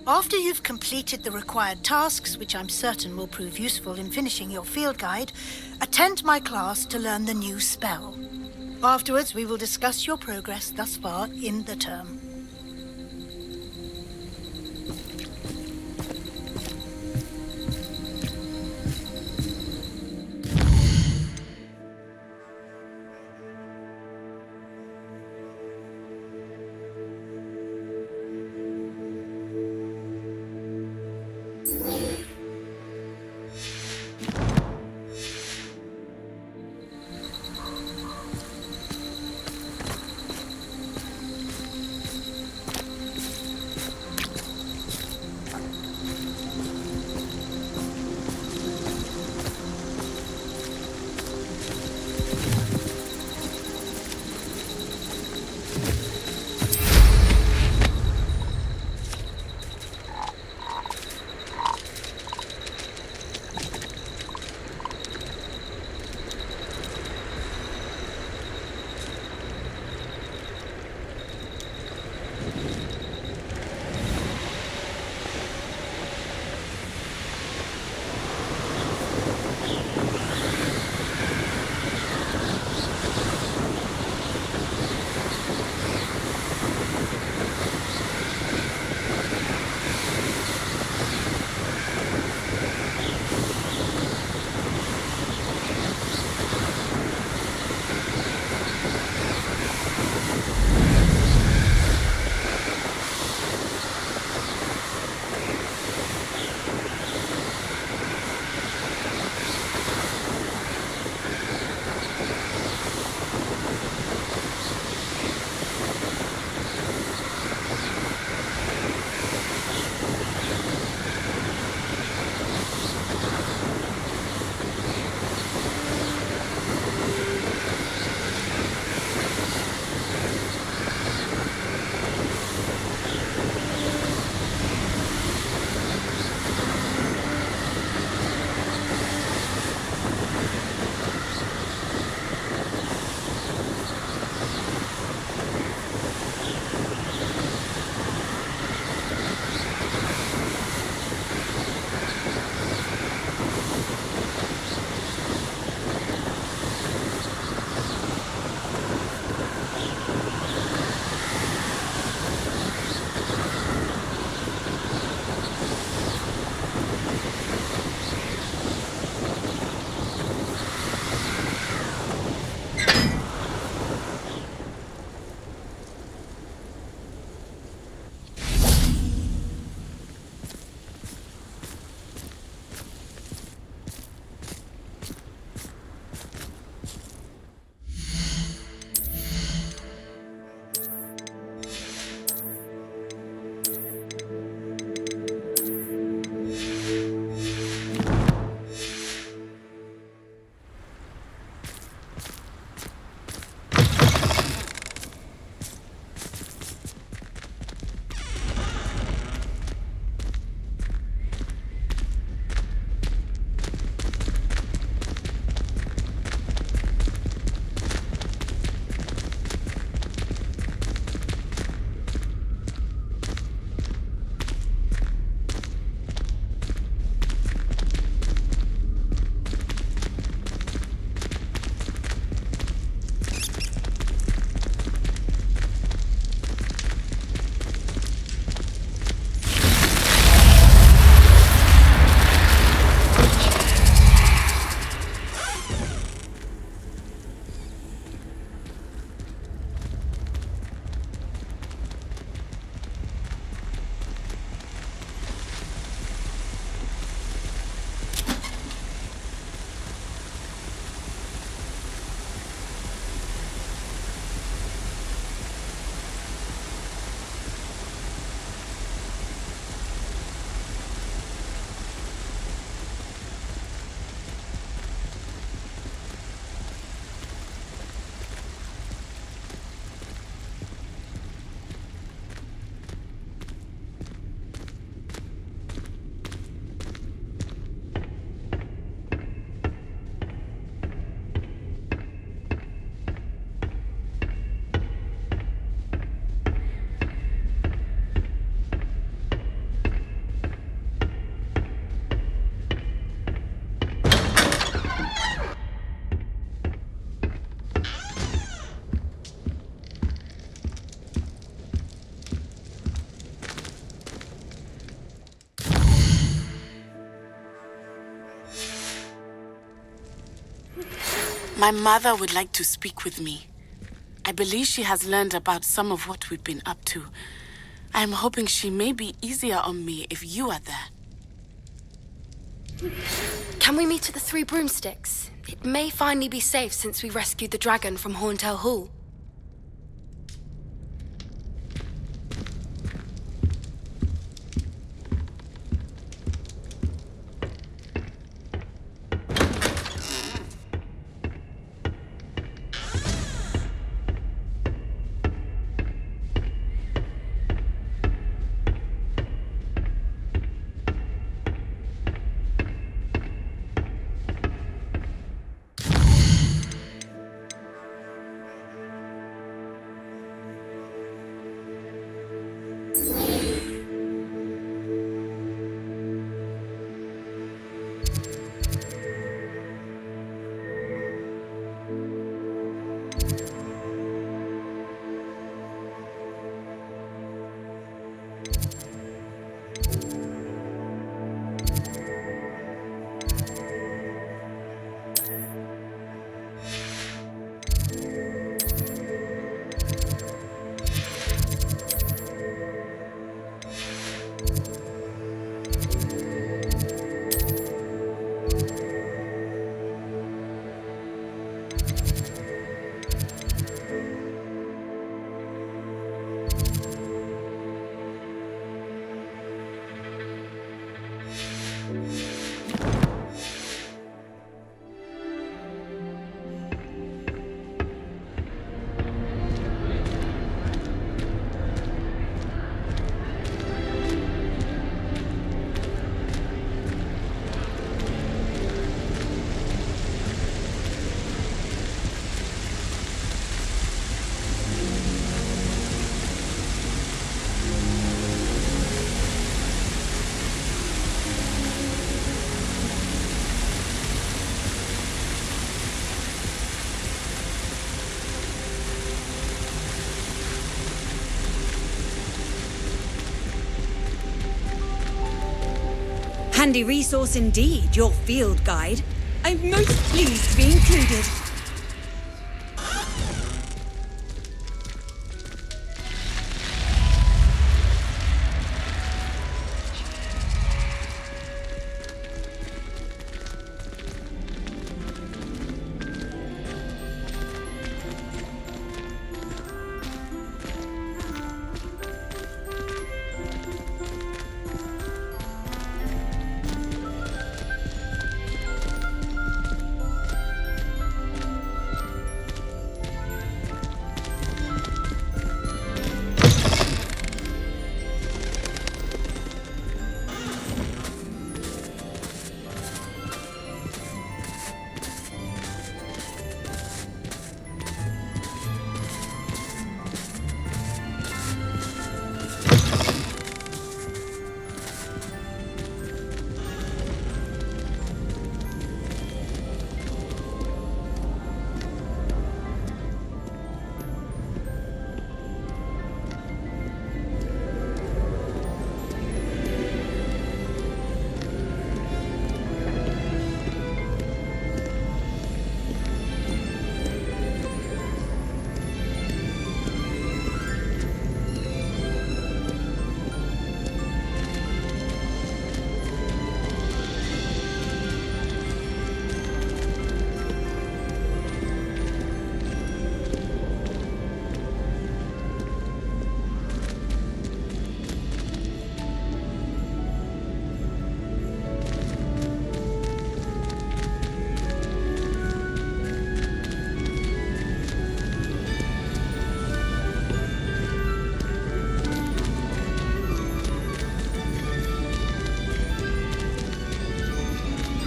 After you've completed the required tasks, which I'm certain will prove useful in finishing your field guide, attend my class to learn the new spell. Afterwards, we will discuss your progress thus far in the term. My mother would like to speak with me. I believe she has learned about some of what we've been up to. I'm hoping she may be easier on me if you are there. Can we meet at the Three Broomsticks? It may finally be safe since we rescued the dragon from Horntail Hall. Handy resource indeed, your field guide. I'm most pleased to be included.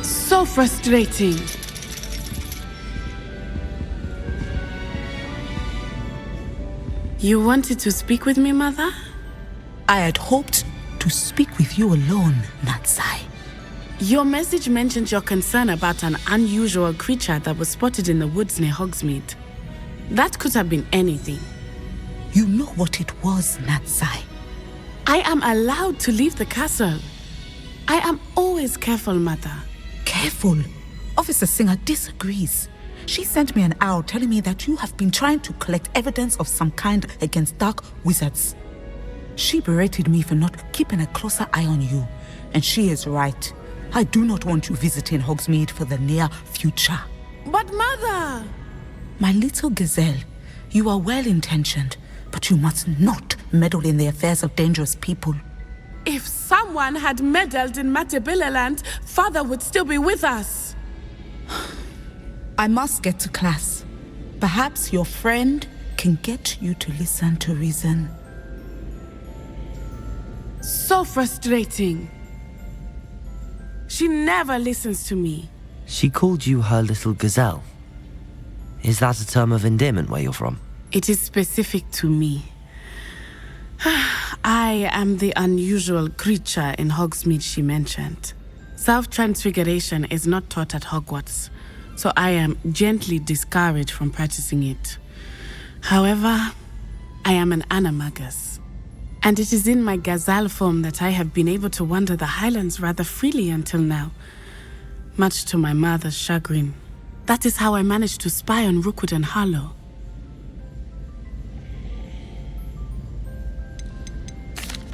So frustrating. You wanted to speak with me, Mother? I had hoped to speak with you alone, Natsai. Your message mentioned your concern about an unusual creature that was spotted in the woods near Hogsmeade. That could have been anything. You know what it was, Natsai. I am allowed to leave the castle. I am always careful, Mother. Careful. Officer Singer disagrees. She sent me an owl telling me that you have been trying to collect evidence of some kind against dark wizards. She berated me for not keeping a closer eye on you, and she is right. I do not want you visiting Hogsmeade for the near future. But Mother! My little gazelle, you are well-intentioned, but you must not meddle in the affairs of dangerous people. If someone had meddled in Matabeleland, Father would still be with us. I must get to class. Perhaps your friend can get you to listen to reason. So frustrating. She never listens to me. She called you her little gazelle. Is that a term of endearment where you're from? It is specific to me. I am the unusual creature in Hogsmeade she mentioned. Self-transfiguration is not taught at Hogwarts, so I am gently discouraged from practicing it. However, I am an animagus, and it is in my gazelle form that I have been able to wander the Highlands rather freely until now, much to my mother's chagrin. That is how I managed to spy on Rookwood and Harlow.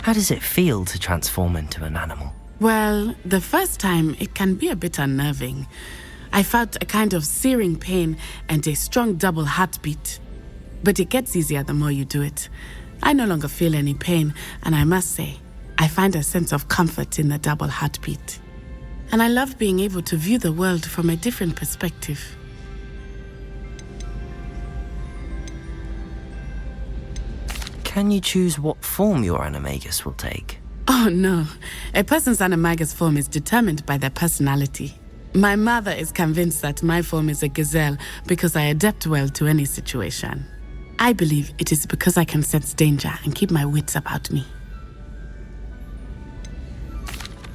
How does it feel to transform into an animal? Well, the first time it can be a bit unnerving. I felt a kind of searing pain and a strong double heartbeat. But it gets easier the more you do it. I no longer feel any pain, and I must say, I find a sense of comfort in the double heartbeat. And I love being able to view the world from a different perspective. Can you choose what form your animagus will take? Oh no, a person's animagus form is determined by their personality. My mother is convinced that my form is a gazelle because I adapt well to any situation. I believe it is because I can sense danger and keep my wits about me.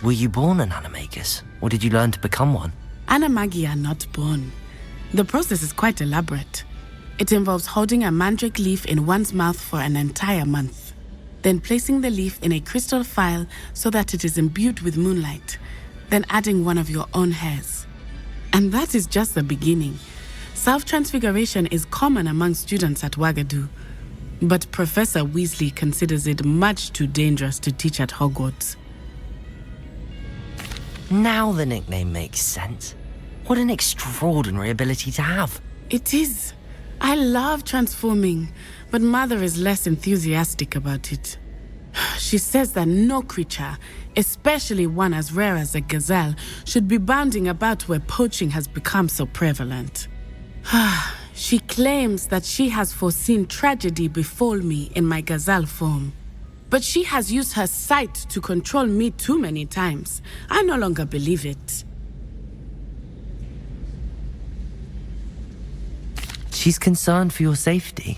Were you born an animagus, or did you learn to become one? Animagi are not born. The process is quite elaborate. It involves holding a mandrake leaf in one's mouth for an entire month, then placing the leaf in a crystal phial so that it is imbued with moonlight, then adding one of your own hairs. And that is just the beginning. Self-transfiguration is common among students at Wagadu, but Professor Weasley considers it much too dangerous to teach at Hogwarts. Now the nickname makes sense. What an extraordinary ability to have. It is. I love transforming, but Mother is less enthusiastic about it. She says that no creature, especially one as rare as a gazelle, should be bounding about where poaching has become so prevalent. She claims that she has foreseen tragedy befall me in my gazelle form. But she has used her sight to control me too many times. I no longer believe it. She's concerned for your safety.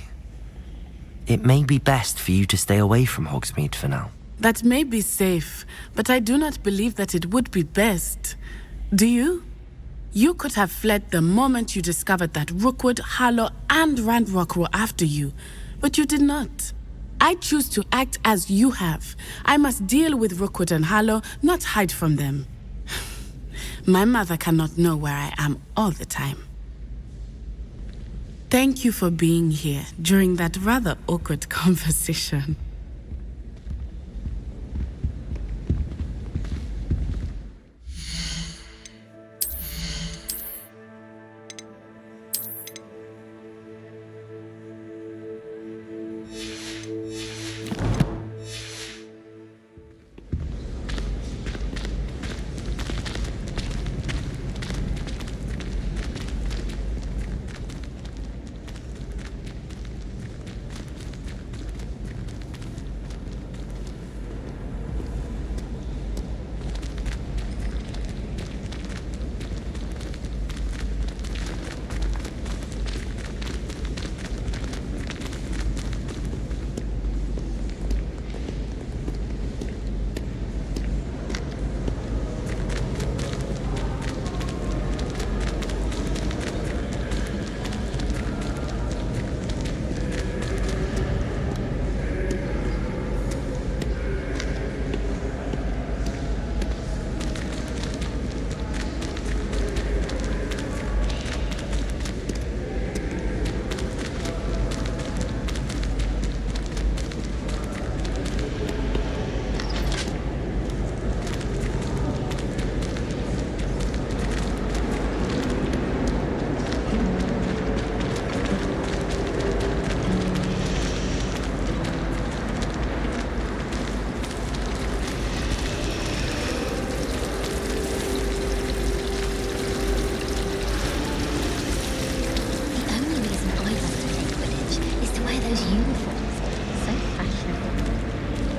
It may be best for you to stay away from Hogsmeade for now. That may be safe, but I do not believe that it would be best. Do you? You could have fled the moment you discovered that Rookwood, Harlow, and Ranrock were after you, but you did not. I choose to act as you have. I must deal with Rookwood and Harlow, not hide from them. My mother cannot know where I am all the time. Thank you for being here during that rather awkward conversation.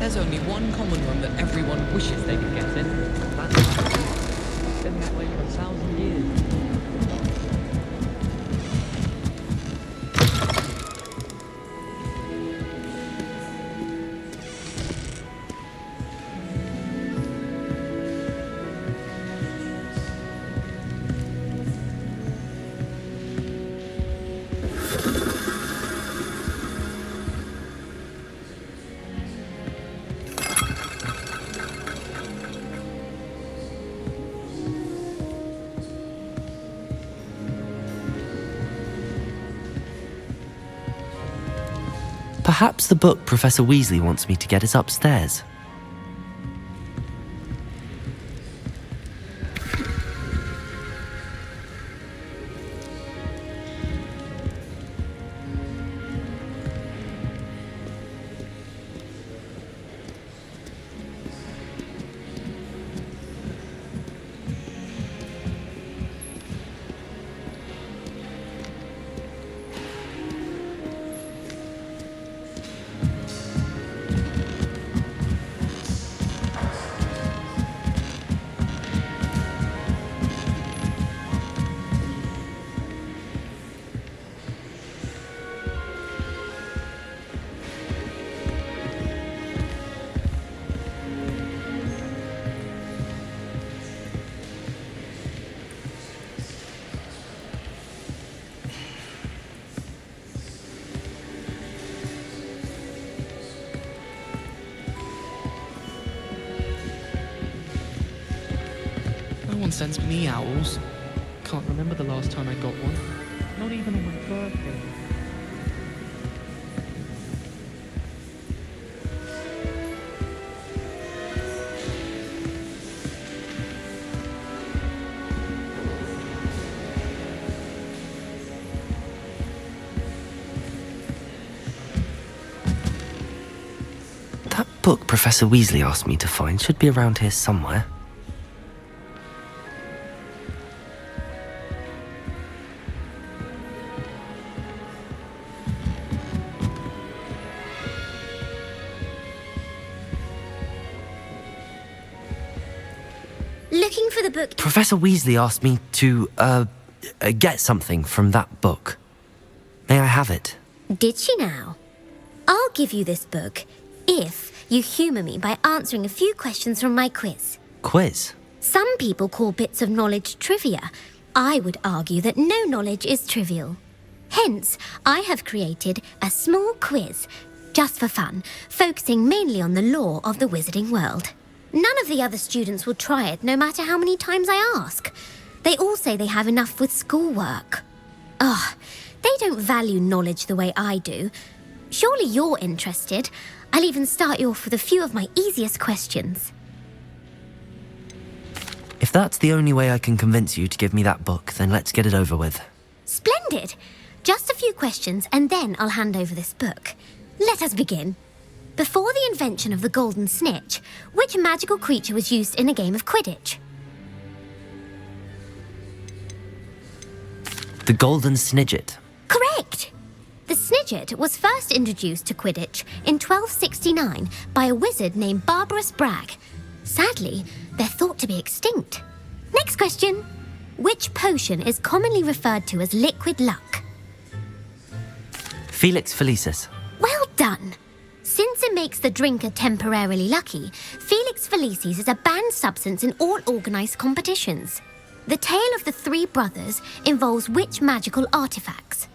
There's only one common room that everyone wishes they could get in. That's been that way for 1,000 years. Perhaps the book Professor Weasley wants me to get is upstairs. No one sends me owls. Can't remember the last time I got one. Not even on my birthday. That book Professor Weasley asked me to find should be around here somewhere. Looking for the book. Professor Weasley asked me to, get something from that book. May I have it? Did she now? I'll give you this book if you humour me by answering a few questions from my quiz. Quiz? Some people call bits of knowledge trivia. I would argue that no knowledge is trivial. Hence, I have created a small quiz, just for fun, focusing mainly on the lore of the wizarding world. None of the other students will try it, no matter how many times I ask. They all say they have enough with schoolwork. Ugh, they don't value knowledge the way I do. Surely you're interested. I'll even start you off with a few of my easiest questions. If that's the only way I can convince you to give me that book, then let's get it over with. Splendid! Just a few questions and then I'll hand over this book. Let us begin. Before the invention of the golden snitch, which magical creature was used in a game of Quidditch? The Golden Snidget. Correct! The Snidget was first introduced to Quidditch in 1269 by a wizard named Barbarous Bragg. Sadly, they're thought to be extinct. Next question. Which potion is commonly referred to as liquid luck? Felix Felicis. Well done! Since it makes the drinker temporarily lucky, Felix Felicis is a banned substance in all organised competitions. The tale of the three brothers involves which magical artifacts?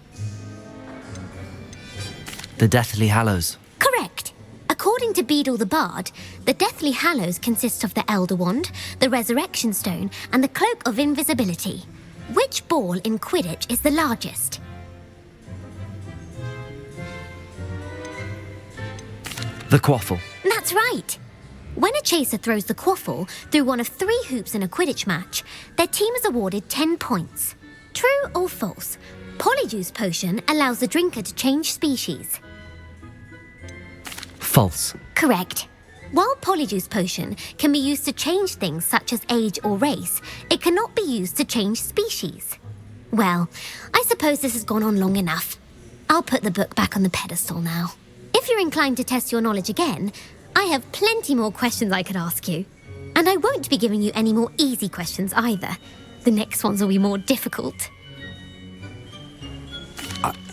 The Deathly Hallows. Correct. According to Beedle the Bard, the Deathly Hallows consists of the Elder Wand, the Resurrection Stone, and the Cloak of Invisibility. Which ball in Quidditch is the largest? The Quaffle. That's right. When a chaser throws the quaffle through one of 3 hoops in a Quidditch match, their team is awarded 10 points. True or false? Polyjuice Potion allows the drinker to change species. False. Correct. While Polyjuice Potion can be used to change things such as age or race, it cannot be used to change species. Well, I suppose this has gone on long enough. I'll put the book back on the pedestal now. If you're inclined to test your knowledge again, I have plenty more questions I could ask you. And I won't be giving you any more easy questions either. The next ones will be more difficult.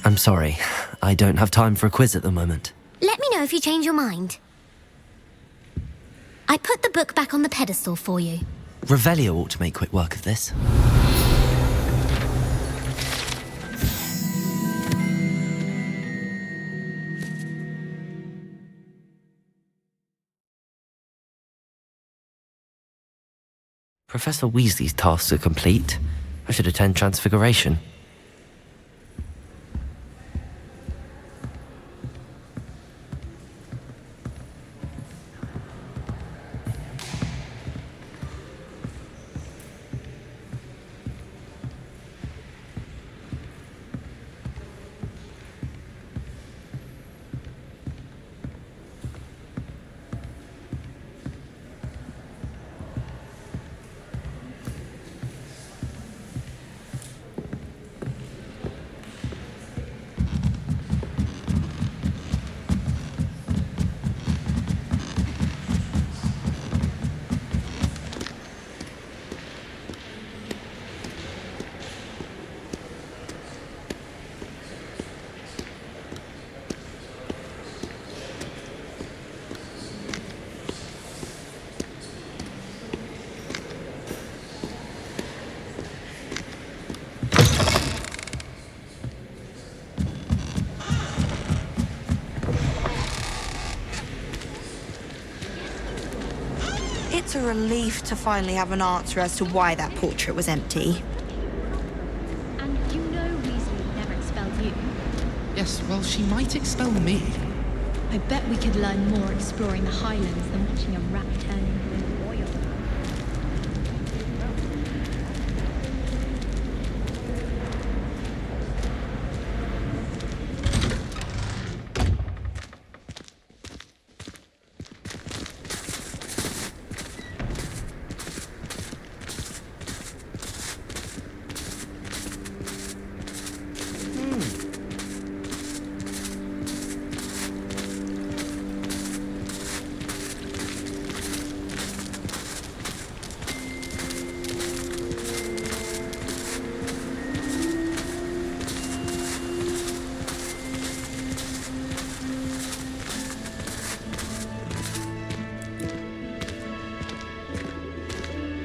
I'm sorry. I don't have time for a quiz at the moment. Let me know if you change your mind. I put the book back on the pedestal for you. Revelio ought to make quick work of this. Professor Weasley's tasks are complete. I should attend Transfiguration. It's a relief to finally have an answer as to why that portrait was empty. And you know Weasley never expelled you. Yes, well, she might expel me. I bet we could learn more exploring the Highlands than watching a rat turn into a royal.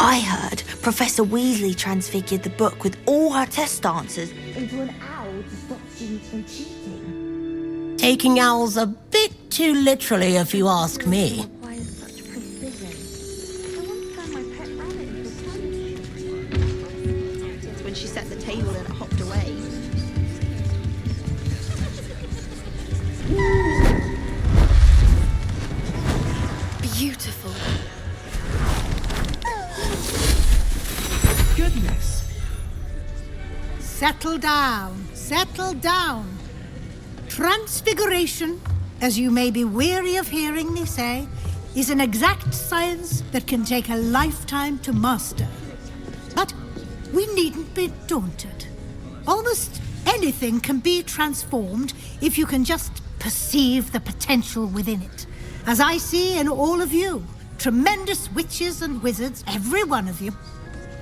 I heard Professor Weasley transfigured the book with all her test answers into an owl to stop students from cheating. Taking owls a bit too literally, if you ask me. When she set the table and it hopped away. Beautiful. Goodness. Settle down, settle down. Transfiguration, as you may be weary of hearing me say, is an exact science that can take a lifetime to master. But we needn't be daunted. Almost anything can be transformed if you can just perceive the potential within it. As I see in all of you, tremendous witches and wizards, every one of you.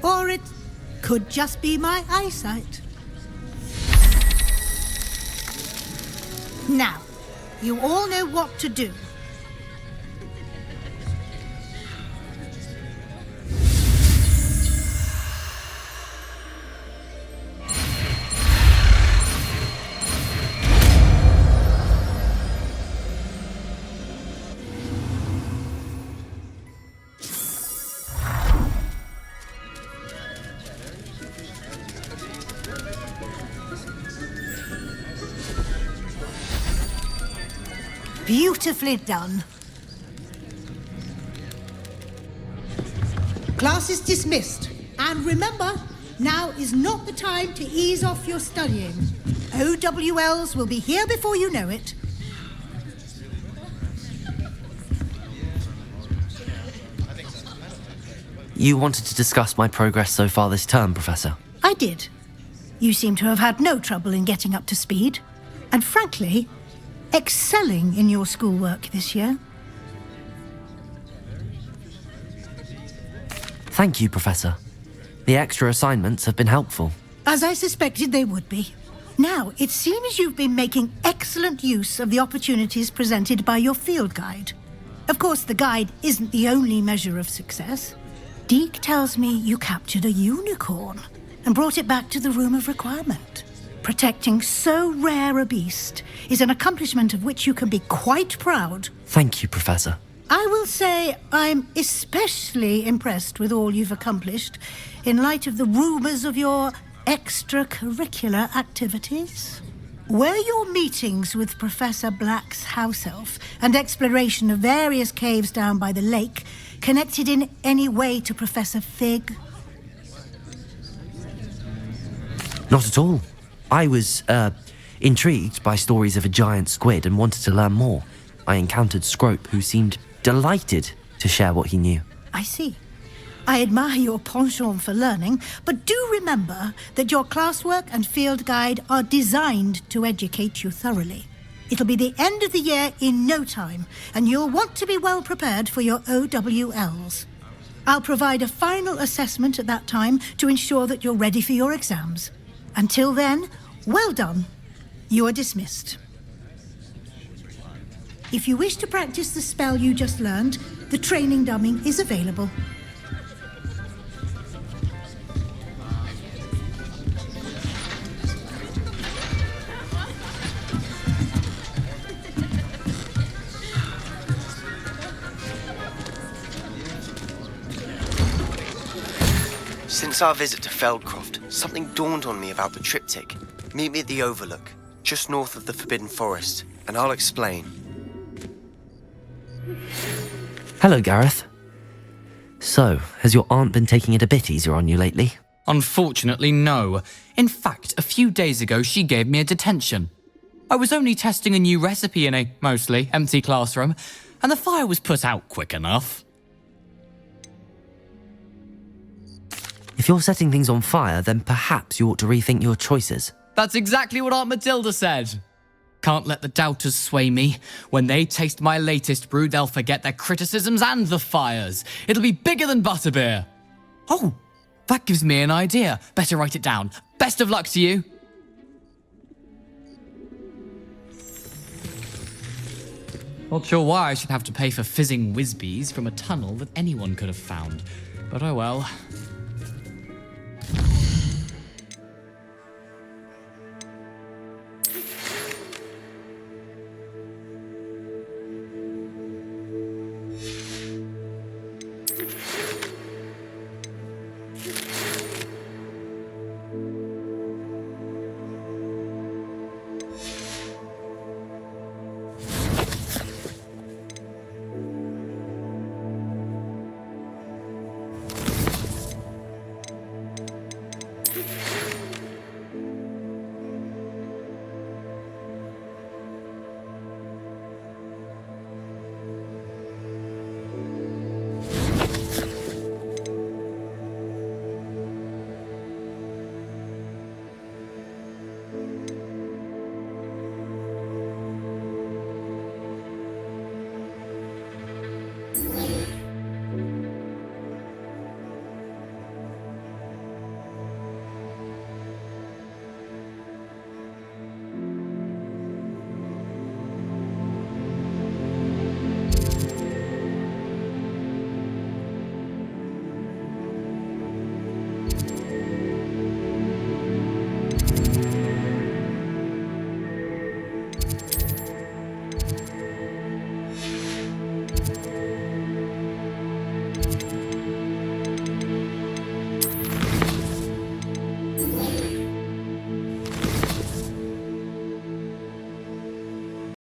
Or it could just be my eyesight. Now, you all know what to do. Beautifully done. Class is dismissed. And remember, now is not the time to ease off your studying. OWLs will be here before you know it. You wanted to discuss my progress so far this term, Professor? I did. You seem to have had no trouble in getting up to speed. And frankly, excelling in your schoolwork this year. Thank you, Professor. The extra assignments have been helpful. As I suspected they would be. Now, it seems you've been making excellent use of the opportunities presented by your field guide. Of course, the guide isn't the only measure of success. Deke tells me you captured a unicorn and brought it back to the Room of Requirement. Protecting so rare a beast is an accomplishment of which you can be quite proud. Thank you, Professor. I will say I'm especially impressed with all you've accomplished in light of the rumours of your extracurricular activities. Were your meetings with Professor Black's house elf and exploration of various caves down by the lake connected in any way to Professor Fig? Not at all. I was, intrigued by stories of a giant squid and wanted to learn more. I encountered Scrope, who seemed delighted to share what he knew. I see. I admire your penchant for learning, but do remember that your classwork and field guide are designed to educate you thoroughly. It'll be the end of the year in no time, and you'll want to be well prepared for your OWLs. I'll provide a final assessment at that time to ensure that you're ready for your exams. Until then, well done. You are dismissed. If you wish to practice the spell you just learned, the training dummy is available. Since our visit to Feldcroft, something dawned on me about the triptych. Meet me at the Overlook, just north of the Forbidden Forest, and I'll explain. Hello, Gareth. So, has your aunt been taking it a bit easier on you lately? Unfortunately, no. In fact, a few days ago, she gave me a detention. I was only testing a new recipe in a mostly empty classroom, and the fire was put out quick enough. If you're setting things on fire, then perhaps you ought to rethink your choices. That's exactly what Aunt Matilda said. Can't let the doubters sway me. When they taste my latest brew, they'll forget their criticisms and the fires. It'll be bigger than butterbeer. Oh, that gives me an idea. Better write it down. Best of luck to you. Not sure why I should have to pay for fizzing whizbees from a tunnel that anyone could have found. But oh well.